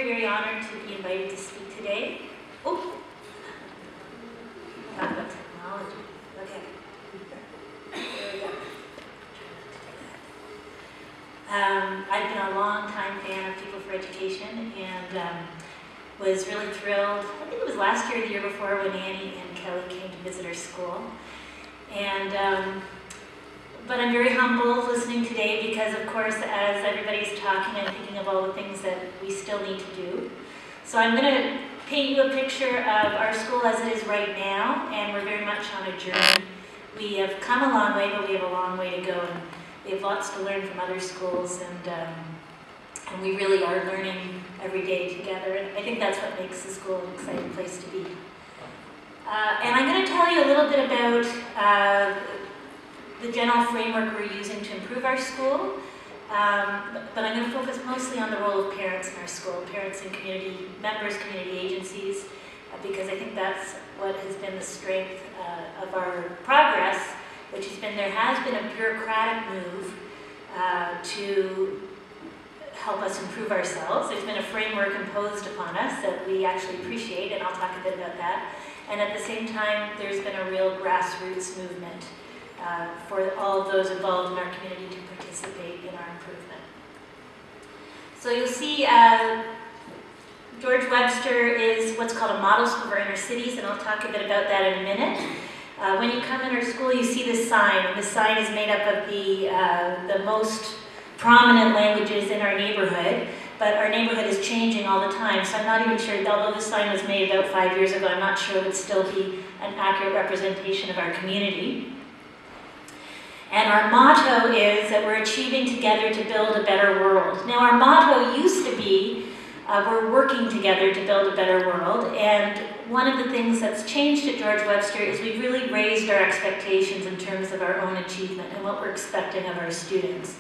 very honored to be invited to speak today. Oh, talk about technology. Okay. There we go. I've been a long-time fan of People for Education and was really thrilled. I think it was last year or the year before when Annie and Kelly came to visit our school. And but I'm very humbled listening today because, of course, as everybody's talking, I'm thinking of all the things that we still need to do. So I'm going to paint you a picture of our school as it is right now, and we're very much on a journey. We have come a long way, but we have a long way to go, and we have lots to learn from other schools, and we really are learning every day together, and I think that's what makes the school an exciting place to be. And I'm going to tell you a little bit about the general framework we're using to improve our school, but I'm going to focus mostly on the role of parents in our school, parents and community members, community agencies, because I think that's what has been the strength of our progress, which has been there has been a bureaucratic move to help us improve ourselves. There's been a framework imposed upon us that we actually appreciate, and I'll talk a bit about that. And at the same time, there's been a real grassroots movement for all of those involved in our community to participate in our improvement. So you'll see George Webster is what's called a model school for inner cities, and I'll talk a bit about that in a minute. When you come in our school, you see this sign, and this sign is made up of the most prominent languages in our neighborhood, but our neighborhood is changing all the time, so I'm not even sure, although this sign was made about 5 years ago, I'm not sure it would still be an accurate representation of our community. And our motto is that we're achieving together to build a better world. Now, our motto used to be, we're working together to build a better world, and one of the things that's changed at George Webster is we've really raised our expectations in terms of our own achievement and what we're expecting of our students.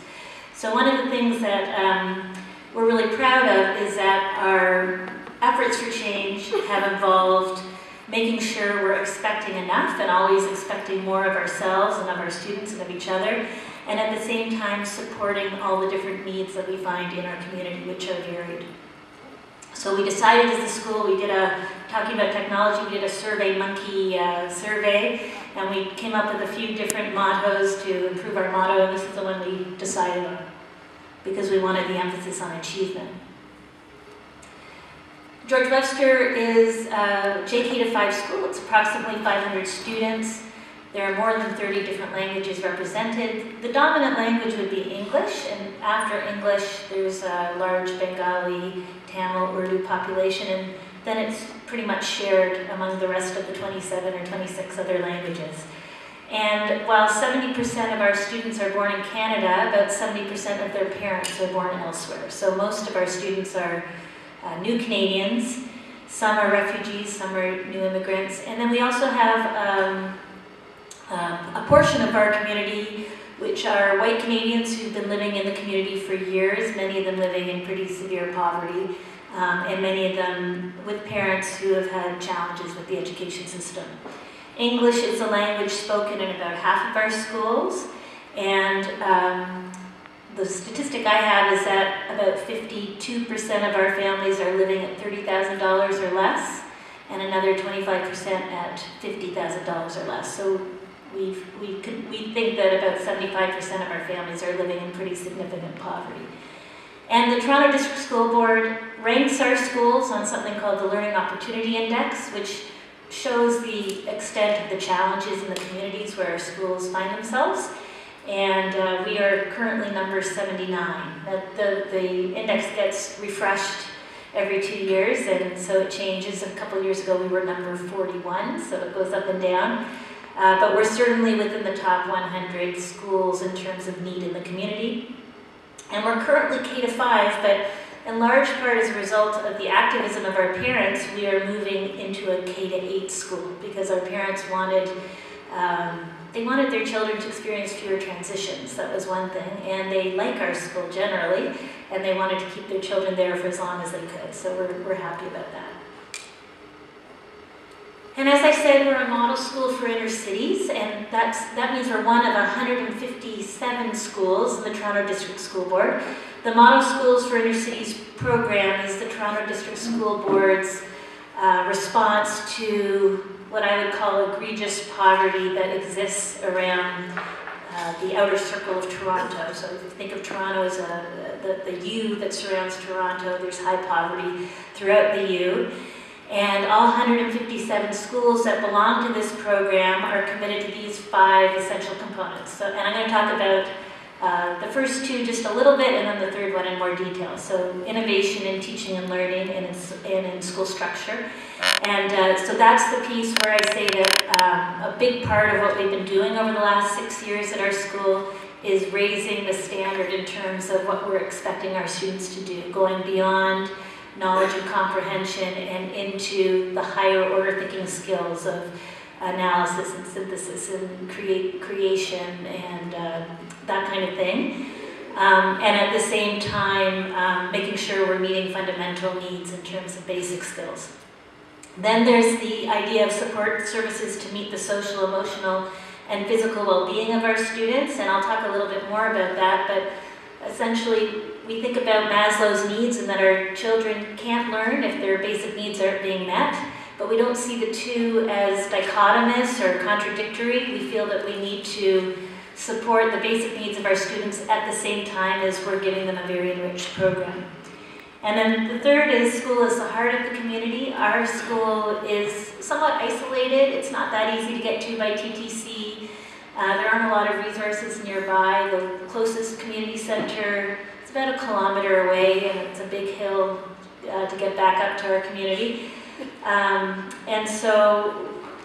So one of the things that we're really proud of is that our efforts for change have involved making sure we're expecting enough and always expecting more of ourselves and of our students and of each other, and at the same time supporting all the different needs that we find in our community, which are varied. So we decided as a school, talking about technology, we did a Survey Monkey survey, and we came up with a few different mottos to improve our motto, and this is the one we decided on, because we wanted the emphasis on achievement. George Webster is a JK-5 school. It's approximately 500 students. There are more than 30 different languages represented. The dominant language would be English, and after English, there's a large Bengali, Tamil, Urdu population, and then it's pretty much shared among the rest of the 27 or 26 other languages. And while 70% of our students are born in Canada, about 70% of their parents are born elsewhere. So most of our students are new Canadians, some are refugees, some are new immigrants, and then we also have a portion of our community which are white Canadians who've been living in the community for years, many of them living in pretty severe poverty, and many of them with parents who have had challenges with the education system. English is a language spoken in about half of our schools, and the statistic I have is that about 52% of our families are living at $30,000 or less, and another 25% at $50,000 or less. So we think that about 75% of our families are living in pretty significant poverty. And the Toronto District School Board ranks our schools on something called the Learning Opportunity Index, which shows the extent of the challenges in the communities where our schools find themselves. And we are currently number 79. The index gets refreshed every 2 years, and so it changes. A couple years ago we were number 41, so it goes up and down. But we're certainly within the top 100 schools in terms of need in the community. And we're currently K-5, but in large part as a result of the activism of our parents, we are moving into a K-8 school because our parents wanted they wanted their children to experience fewer transitions. That was one thing, and they like our school generally, and they wanted to keep their children there for as long as they could, so we're happy about that. And as I said, we're a model school for inner cities, and that means we're one of 157 schools in the Toronto District School Board. The Model Schools for Inner Cities program is the Toronto District School Board's response to what I would call egregious poverty that exists around the outer circle of Toronto. So if you think of Toronto as the U that surrounds Toronto, there's high poverty throughout the U. And all 157 schools that belong to this program are committed to these 5 essential components. So, and I'm going to talk about the first 2 just a little bit, and then the third one in more detail. So innovation in teaching and learning and in school structure. And so that's the piece where I say that a big part of what we've been doing over the last 6 years at our school is raising the standard in terms of what we're expecting our students to do, going beyond knowledge and comprehension and into the higher order thinking skills of analysis and synthesis and creation and that kind of thing. And at the same time, making sure we're meeting fundamental needs in terms of basic skills. Then there's the idea of support services to meet the social, emotional, and physical well-being of our students, and I'll talk a little bit more about that, but essentially we think about Maslow's needs and that our children can't learn if their basic needs aren't being met, but we don't see the 2 as dichotomous or contradictory. We feel that we need to support the basic needs of our students at the same time as we're giving them a very enriched program. And then the third is school is the heart of the community. Our school is somewhat isolated. It's not that easy to get to by TTC. There aren't a lot of resources nearby. The closest community center is about 1 kilometer away, and it's a big hill to get back up to our community. And so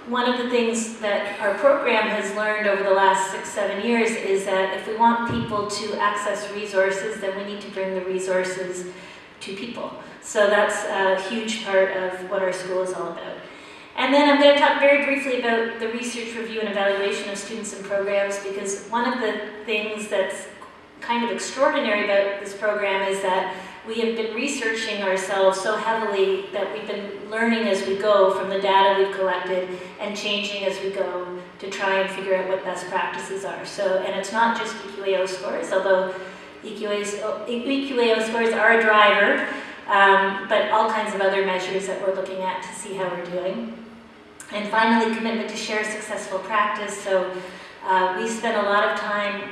one of the things that our program has learned over the last 6-7 years is that if we want people to access resources, then we need to bring the resources to people. So that's a huge part of what our school is all about. And then I'm going to talk very briefly about the research, review, and evaluation of students and programs, because one of the things that's kind of extraordinary about this program is that we have been researching ourselves so heavily that we've been learning as we go from the data we've collected and changing as we go to try and figure out what best practices are. So, and it's not just EQAO scores, although EQAO scores are a driver, but all kinds of other measures that we're looking at to see how we're doing. And finally, commitment to share successful practice. So we spend a lot of time,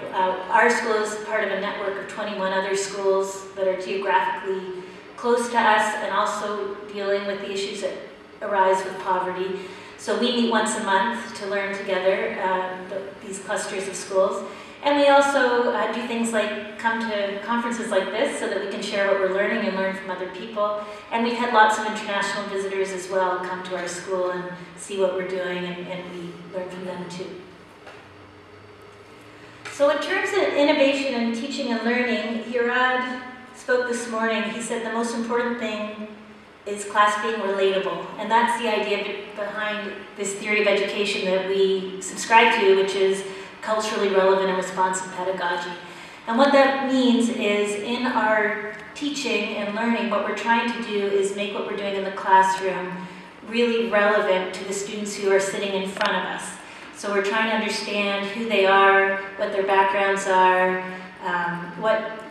our school is part of a network of 21 other schools that are geographically close to us and also dealing with the issues that arise with poverty. So we meet once a month to learn together, these clusters of schools. And we also do things like come to conferences like this so that we can share what we're learning and learn from other people. And we've had lots of international visitors as well come to our school and see what we're doing, and we learn from them too. So in terms of innovation and teaching and learning, Hirad spoke this morning. He said the most important thing is class being relatable. And that's the idea behind this theory of education that we subscribe to, which is culturally relevant and responsive pedagogy. And what that means is in our teaching and learning, what we're trying to do is make what we're doing in the classroom really relevant to the students who are sitting in front of us. So we're trying to understand who they are, what their backgrounds are,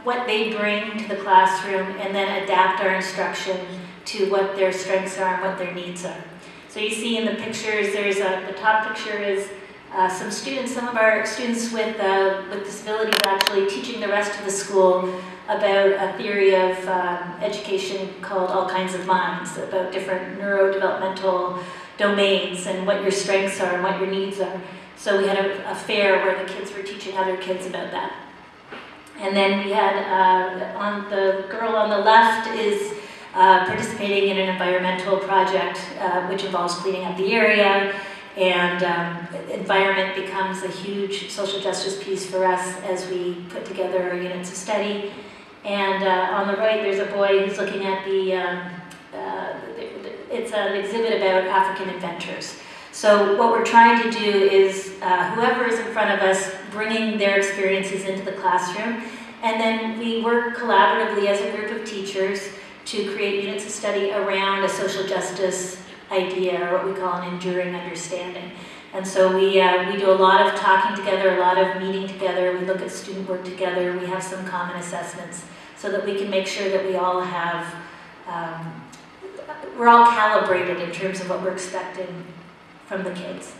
what they bring to the classroom, and then adapt our instruction to what their strengths are and what their needs are. So you see in the pictures, there's the top picture is some of our students with disabilities actually teaching the rest of the school about a theory of education called All Kinds of Minds, about different neurodevelopmental domains and what your strengths are and what your needs are. So we had a fair where the kids were teaching other kids about that. And then we had, on the girl on the left is participating in an environmental project which involves cleaning up the area. And environment becomes a huge social justice piece for us as we put together our units of study. And on the right, there's a boy who's looking at it's an exhibit about African inventors. So what we're trying to do is whoever is in front of us bringing their experiences into the classroom, and then we work collaboratively as a group of teachers to create units of study around a social justice idea, or what we call an enduring understanding. And so we do a lot of talking together, a lot of meeting together, we look at student work together, we have some common assessments so that we can make sure that we all have, we're all calibrated in terms of what we're expecting from the kids.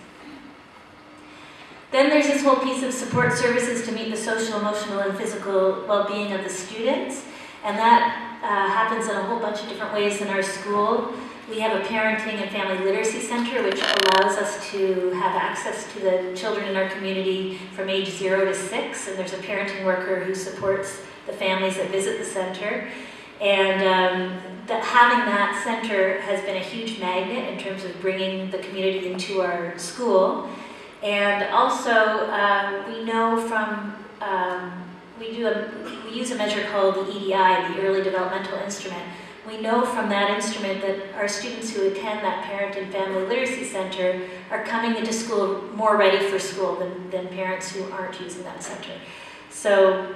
Then there's this whole piece of support services to meet the social, emotional, and physical well-being of the students. And that happens in a whole bunch of different ways in our school. We have a parenting and family literacy center, which allows us to have access to the children in our community from age 0 to 6. And there's a parenting worker who supports the families that visit the center. And having that center has been a huge magnet in terms of bringing the community into our school. And also, we know from, we use a measure called the EDI, the Early Developmental Instrument. We know from that instrument that our students who attend that Parent and Family Literacy Center are coming into school more ready for school than parents who aren't using that center. So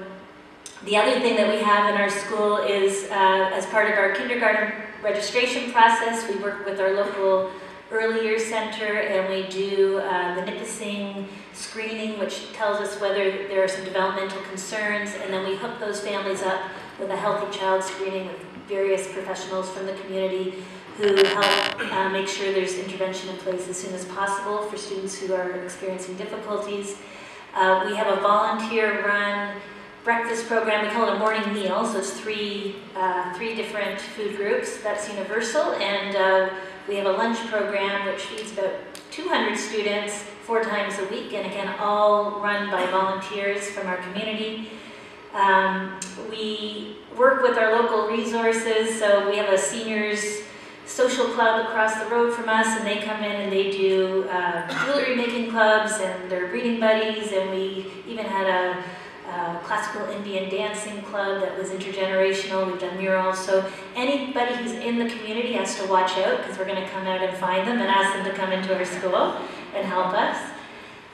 the other thing that we have in our school is, as part of our kindergarten registration process, we work with our local early years center, and we do the NIPASing screening, which tells us whether there are some developmental concerns, and then we hook those families up with a healthy child screening with various professionals from the community who help make sure there's intervention in place as soon as possible for students who are experiencing difficulties. We have a volunteer-run breakfast program. We call it a morning meal, so it's three different food groups. That's universal, and we have a lunch program which feeds about 200 students 4 times a week, and again, all run by volunteers from our community. We work with our local resources, so we have a seniors social club across the road from us, and they come in and they do jewelry making clubs, and they're reading buddies, and we even had a classical Indian dancing club that was intergenerational. We've done murals. So anybody who's in the community has to watch out, because we're going to come out and find them and ask them to come into our school and help us.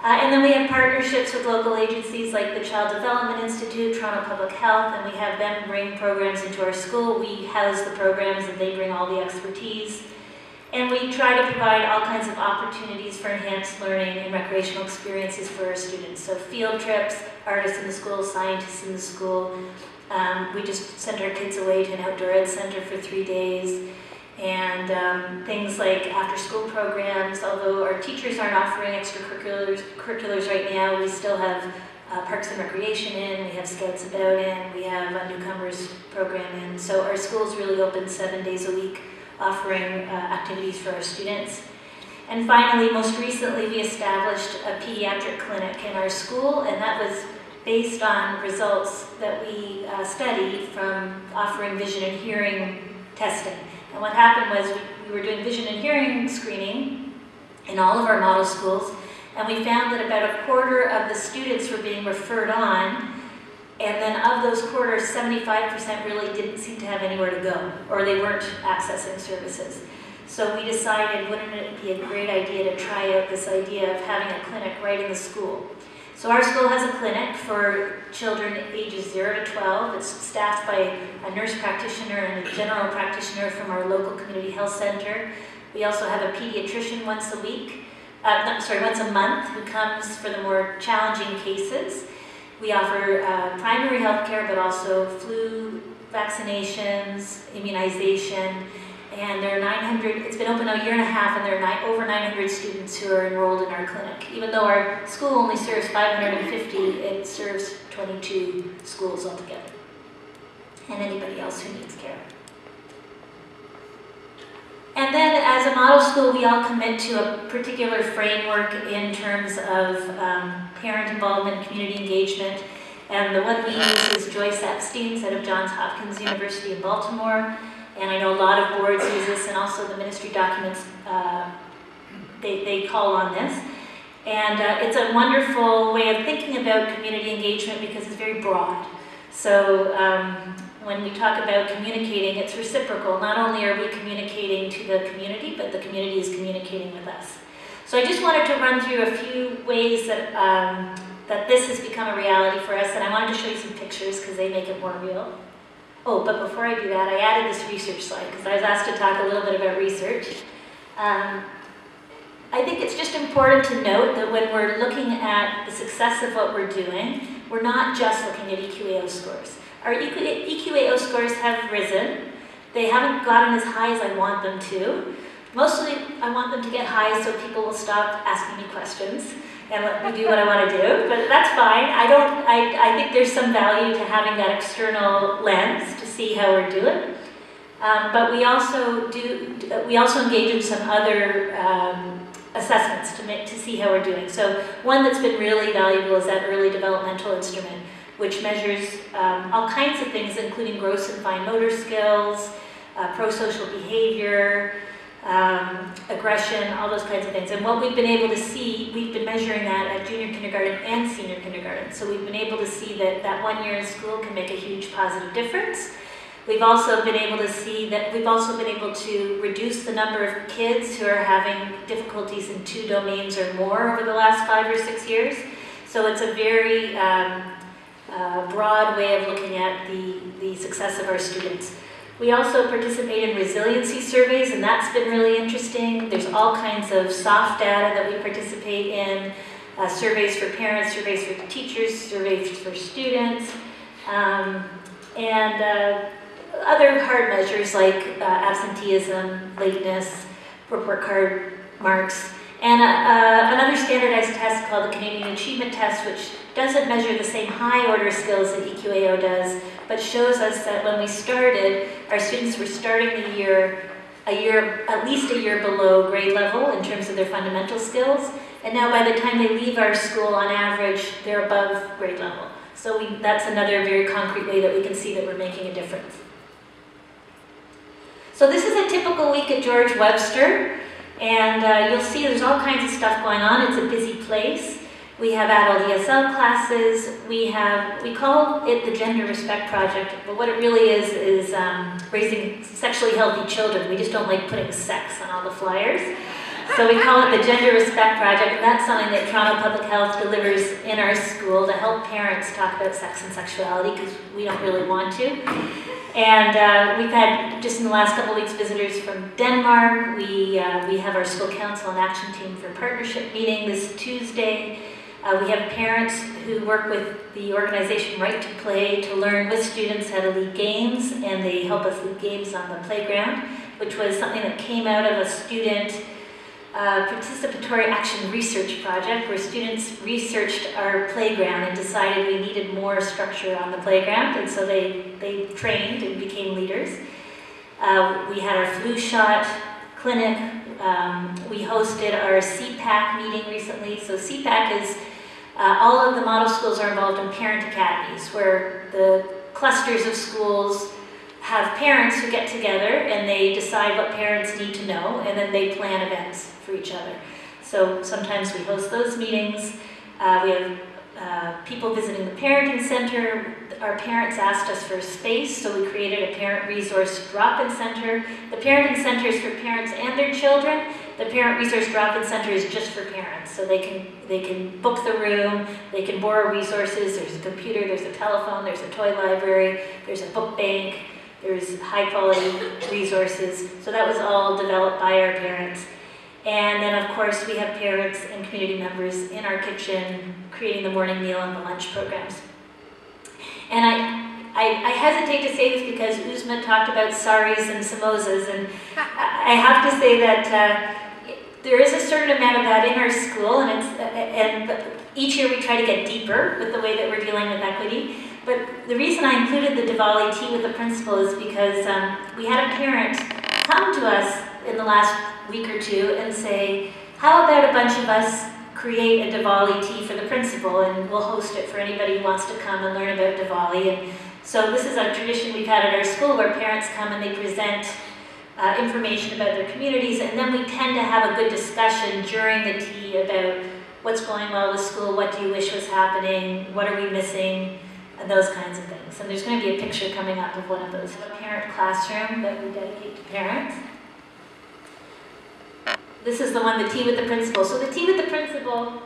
And then we have partnerships with local agencies like the Child Development Institute, Toronto Public Health, and we have them bring programs into our school. We house the programs and they bring all the expertise. And we try to provide all kinds of opportunities for enhanced learning and recreational experiences for our students. So field trips, artists in the school, scientists in the school. We just send our kids away to an outdoor ed center for 3 days. And things like after-school programs. Although our teachers aren't offering extracurriculars right now, we still have Parks and Recreation in, we have Scouts About in, we have a Newcomers program in. So our school's really open 7 days a week, offering activities for our students. And finally, most recently, we established a pediatric clinic in our school, and that was based on results that we studied from offering vision and hearing testing. And what happened was we were doing vision and hearing screening in all of our model schools, and we found that about a quarter of the students were being referred on, and then of those quarters, 75% really didn't seem to have anywhere to go, or they weren't accessing services. So we decided, wouldn't it be a great idea to try out this idea of having a clinic right in the school? So our school has a clinic for children ages 0 to 12. It's staffed by a nurse practitioner and a general practitioner from our local community health center. We also have a pediatrician once a month, who comes for the more challenging cases. We offer primary health care, but also flu vaccinations, immunization, and there are 900, it's been open a year and a half, and there are over 900 students who are enrolled in our clinic. Even though our school only serves 550, it serves 22 schools altogether, and anybody else who needs care. And then as a model school, we all commit to a particular framework in terms of parent involvement, community engagement. And the one we use is Joyce Epstein's out of Johns Hopkins University in Baltimore. And I know a lot of boards use this, and also the ministry documents, they call on this. And it's a wonderful way of thinking about community engagement because it's very broad. So when we talk about communicating, it's reciprocal. Not only are we communicating to the community, but the community is communicating with us. So I just wanted to run through a few ways that, that this has become a reality for us, and I wanted to show you some pictures because they make it more real. Oh, but before I do that, I added this research slide because I was asked to talk a little bit about research. I think it's just important to note that when we're looking at the success of what we're doing, we're not just looking at EQAO scores. Our EQAO scores have risen. They haven't gotten as high as I want them to. Mostly, I want them to get high so people will stop asking me questions and let me do what I want to do, but that's fine. I think there's some value to having that external lens to see how we're doing. But we also engage in some other assessments to see how we're doing. So one that's been really valuable is that early developmental instrument, which measures all kinds of things, including gross and fine motor skills, pro-social behavior, aggression, all those kinds of things. And what we've been able to see, we've been measuring that at junior kindergarten and senior kindergarten. So we've been able to see that 1 year in school can make a huge positive difference. We've also been able to see that we've also been able to reduce the number of kids who are having difficulties in 2 domains or more over the last 5 or 6 years. So it's a very broad way of looking at the success of our students. We also participate in resiliency surveys, and that's been really interesting. There's all kinds of soft data that we participate in, surveys for parents, surveys for teachers, surveys for students, and other hard measures like absenteeism, lateness, report card marks, and another standardized test called the Canadian Achievement Test, which doesn't measure the same high order skills that EQAO does, but shows us that when we started, our students were starting the year at least a year below grade level in terms of their fundamental skills, and now by the time they leave our school, on average, they're above grade level. So that's another very concrete way that we can see that we're making a difference. So this is a typical week at George Webster, and you'll see there's all kinds of stuff going on. It's a busy place. We have adult ESL classes. We call it the Gender Respect Project, but what it really is raising sexually healthy children. We just don't like putting sex on all the flyers. So we call it the Gender Respect Project, and that's something that Toronto Public Health delivers in our school to help parents talk about sex and sexuality, because we don't really want to. And we've had, just in the last couple of weeks, visitors from Denmark. We have our school council and action team for partnership meeting this Tuesday. We have parents who work with the organization Right to Play to learn with students how to lead games, and they help us lead games on the playground, which was something that came out of a student participatory action research project where students researched our playground and decided we needed more structure on the playground, and so they trained and became leaders. We had our flu shot clinic. We hosted our CPAC meeting recently. So CPAC is all of the model schools are involved in parent academies, where the clusters of schools have parents who get together and they decide what parents need to know, and then they plan events for each other. So sometimes we host those meetings. We have people visiting the parenting center. Our parents asked us for space, so we created a parent resource drop-in center. The parenting center is for parents and their children. The parent resource drop-in center is just for parents, so they can book the room, they can borrow resources. There's a computer, there's a telephone, there's a toy library, there's a book bank, there's high-quality resources. So that was all developed by our parents. And then, of course, we have parents and community members in our kitchen creating the morning meal and the lunch programs. And I hesitate to say this because Uzma talked about saris and samosas, and I have to say that there is a certain amount of that in our school, and each year we try to get deeper with the way that we're dealing with equity. But the reason I included the Diwali tea with the principal is because we had a parent come to us in the last week or two and say, how about a bunch of us create a Diwali tea for the principal, and we'll host it for anybody who wants to come and learn about Diwali. And so this is a tradition we've had at our school where parents come and they present information about their communities, and then we tend to have a good discussion during the tea about what's going well with school, what do you wish was happening, what are we missing, and those kinds of things. And there's going to be a picture coming up of one of those, a parent classroom that we dedicate to parents. This is the one, the tea with the principal. So the tea with the principal,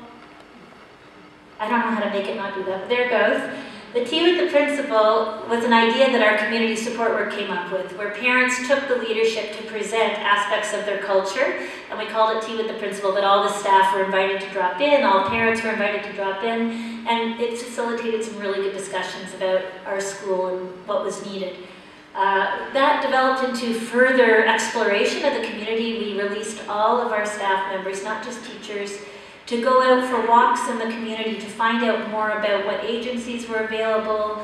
I don't know how to make it not do that, but there it goes. The Tea with the Principal was an idea that our community support work came up with, where parents took the leadership to present aspects of their culture, and we called it Tea with the Principal, but all the staff were invited to drop in, all parents were invited to drop in, and it facilitated some really good discussions about our school and what was needed. That developed into further exploration of the community. We released all of our staff members, not just teachers, to go out for walks in the community to find out more about what agencies were available,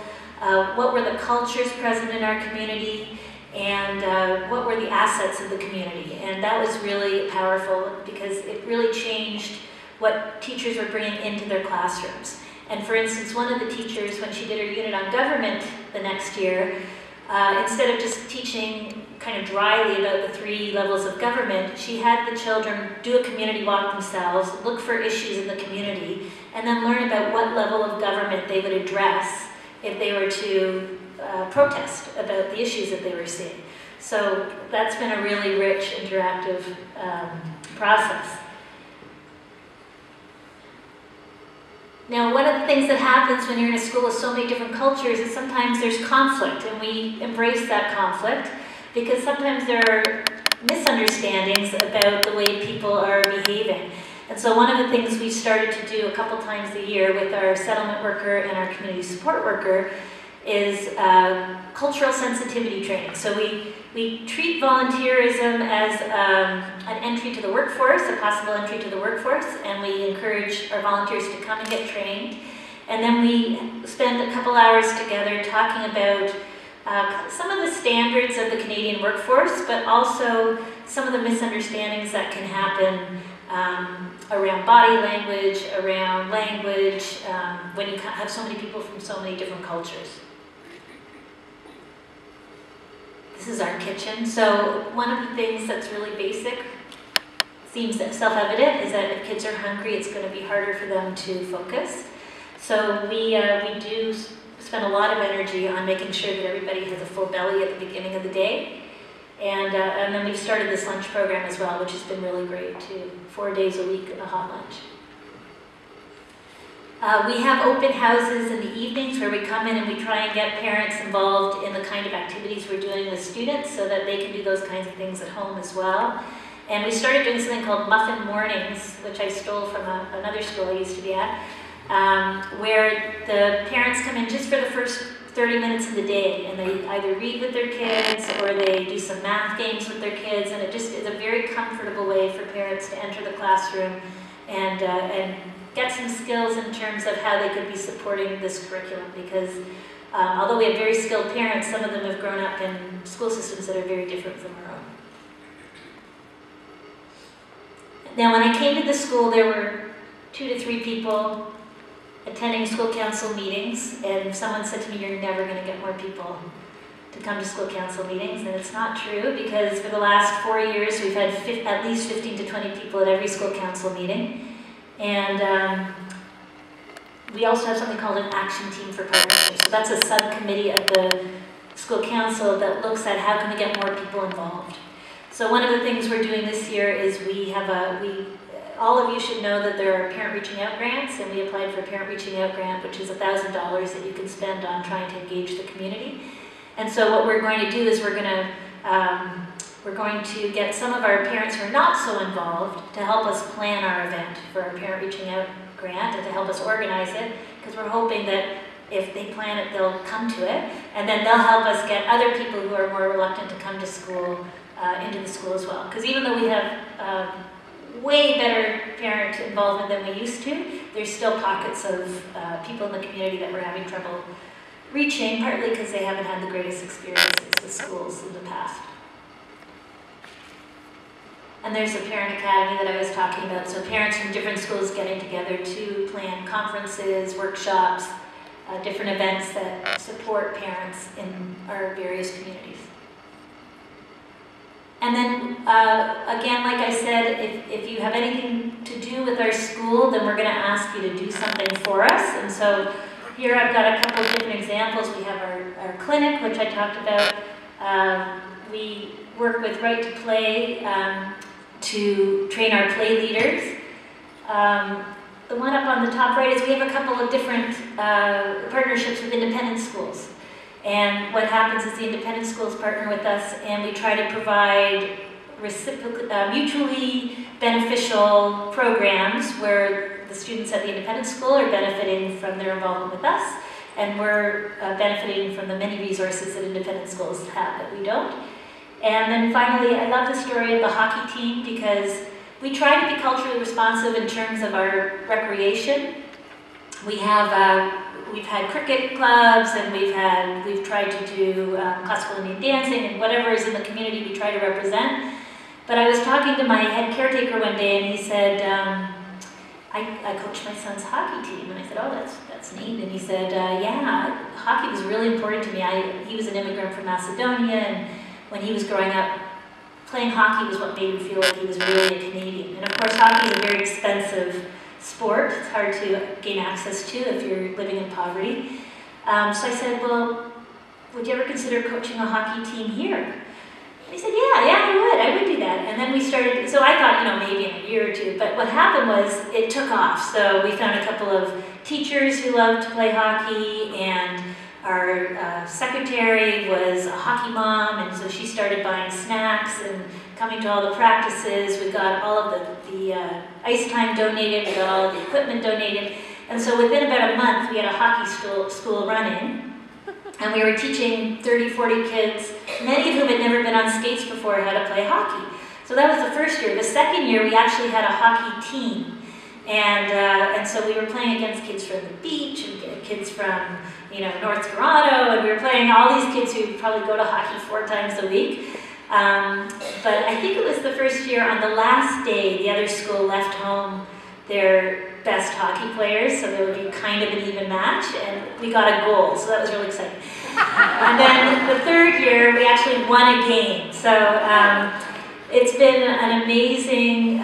what were the cultures present in our community, and what were the assets of the community. And that was really powerful because it really changed what teachers were bringing into their classrooms. And for instance, one of the teachers, when she did her unit on government the next year, instead of just teaching kind of dryly about the 3 levels of government, she had the children do a community walk themselves, look for issues in the community, and then learn about what level of government they would address if they were to protest about the issues that they were seeing. So that's been a really rich, interactive process. Now, one of the things that happens when you're in a school with so many different cultures is sometimes there's conflict, and we embrace that conflict because sometimes there are misunderstandings about the way people are behaving. And so one of the things we started to do a couple times a year with our settlement worker and our community support worker is cultural sensitivity training. So we treat volunteerism as an entry to the workforce, a possible entry to the workforce, and we encourage our volunteers to come and get trained. And then we spend a couple hours together talking about some of the standards of the Canadian workforce, but also some of the misunderstandings that can happen around body language, around language, when you have so many people from so many different cultures. This is our kitchen. So one of the things that's really basic, seems self-evident, is that if kids are hungry, it's going to be harder for them to focus. So we do spend a lot of energy on making sure that everybody has a full belly at the beginning of the day. And then we've started this lunch program as well, which has been really great too. 4 days a week, a hot lunch. We have open houses in the evenings where we come in and we try and get parents involved in the kind of activities we're doing with students so that they can do those kinds of things at home as well. And we started doing something called Muffin Mornings, which I stole from another school I used to be at, where the parents come in just for the first 30 minutes of the day, and they either read with their kids or they do some math games with their kids, and it just is a very comfortable way for parents to enter the classroom and get some skills in terms of how they could be supporting this curriculum, because although we have very skilled parents, some of them have grown up in school systems that are very different from our own. Now, when I came to the school, there were 2 to 3 people attending school council meetings, and someone said to me, "You're never going to get more people to come to school council meetings," and it's not true, because for the last 4 years, we've had at least 15 to 20 people at every school council meeting. And we also have something called an action team for partnerships. So that's a subcommittee of the school council that looks at how can we get more people involved. So one of the things we're doing this year is all of you should know that there are parent reaching out grants, and we applied for a parent reaching out grant, which is $1,000 that you can spend on trying to engage the community. And so what we're going to do is we're going to get some of our parents who are not so involved to help us plan our event for our parent reaching out grant and to help us organize it, because we're hoping that if they plan it, they'll come to it, and then they'll help us get other people who are more reluctant to come to school into the school as well. Because even though we have way better parent involvement than we used to, there's still pockets of people in the community that we're having trouble reaching, partly because they haven't had the greatest experiences with schools in the past. And there's a parent academy that I was talking about, so parents from different schools getting together to plan conferences, workshops, different events that support parents in our various communities. And then, again, like I said, if you have anything to do with our school, then we're going to ask you to do something for us. And so here I've got a couple of different examples. We have our clinic, which I talked about. We work with Right to Play to train our play leaders. the one up on the top right is we have a couple of different partnerships with independent schools. And what happens is the independent schools partner with us, and we try to provide mutually beneficial programs where the students at the independent school are benefiting from their involvement with us, and we're benefiting from the many resources that independent schools have that we don't. And then finally, I love the story of the hockey team because we try to be culturally responsive in terms of our recreation. We have we've had cricket clubs, and we've tried to do classical Indian dancing, and whatever is in the community we try to represent. But I was talking to my head caretaker one day, and he said, I coach my son's hockey team. And I said, oh, that's neat. And he said, yeah, hockey was really important to me. He was an immigrant from Macedonia, and when he was growing up, playing hockey was what made him feel like he was really a Canadian. And of course, hockey is a very expensive sport. It's hard to gain access to if you're living in poverty. So I said, well, would you ever consider coaching a hockey team here? And he said, yeah, I would do that. And then we started, so I thought, maybe in a year or two, but what happened was it took off. So we found a couple of teachers who loved to play hockey, and our secretary was a hockey mom, and so she started buying snacks and coming to all the practices. We got all of the ice time donated, we got all of the equipment donated, and so within about a month we had a hockey school running, and we were teaching 30, 40 kids, many of whom had never been on skates before, how to play hockey. So that was the first year. The second year we actually had a hockey team, and so we were playing against kids from the beach and kids from North Toronto, and we were playing all these kids who probably go to hockey 4 times a week. But I think it was the first year, on the last day, the other school left home their best hockey players, so there would be kind of an even match, and we got a goal, so that was really exciting. And then the third year, we actually won a game. So it's been an amazing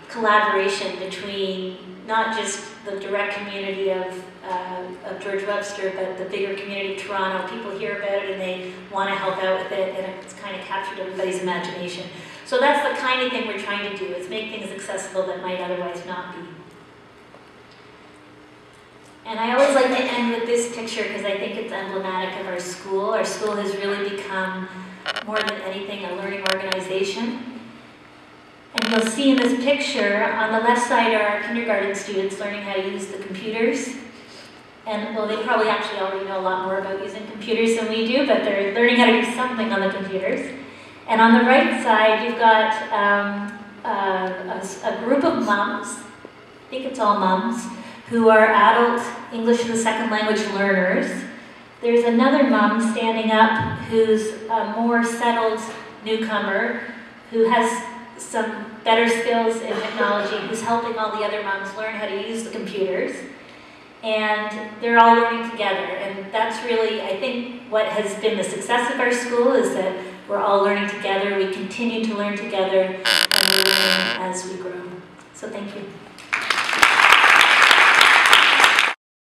collaboration between not just the direct community of George Webster, but the bigger community of Toronto. People hear about it and they want to help out with it, and it's kind of captured everybody's imagination. So that's the kind of thing we're trying to do, is make things accessible that might otherwise not be. And I always like to end with this picture because I think it's emblematic of our school. Our school has really become, more than anything, a learning organization. And you'll see in this picture, on the left side are our kindergarten students learning how to use the computers. And, well, they probably actually already know a lot more about using computers than we do, but they're learning how to do something on the computers. And on the right side, you've got a group of moms, I think it's all moms, who are adult English as a second language learners. There's another mom standing up who's a more settled newcomer who has some better skills in technology, who's helping all the other moms learn how to use the computers. And they're all learning together. And that's really, I think, what has been the success of our school, is that we're all learning together. We continue to learn together, and we learn as we grow. So thank you.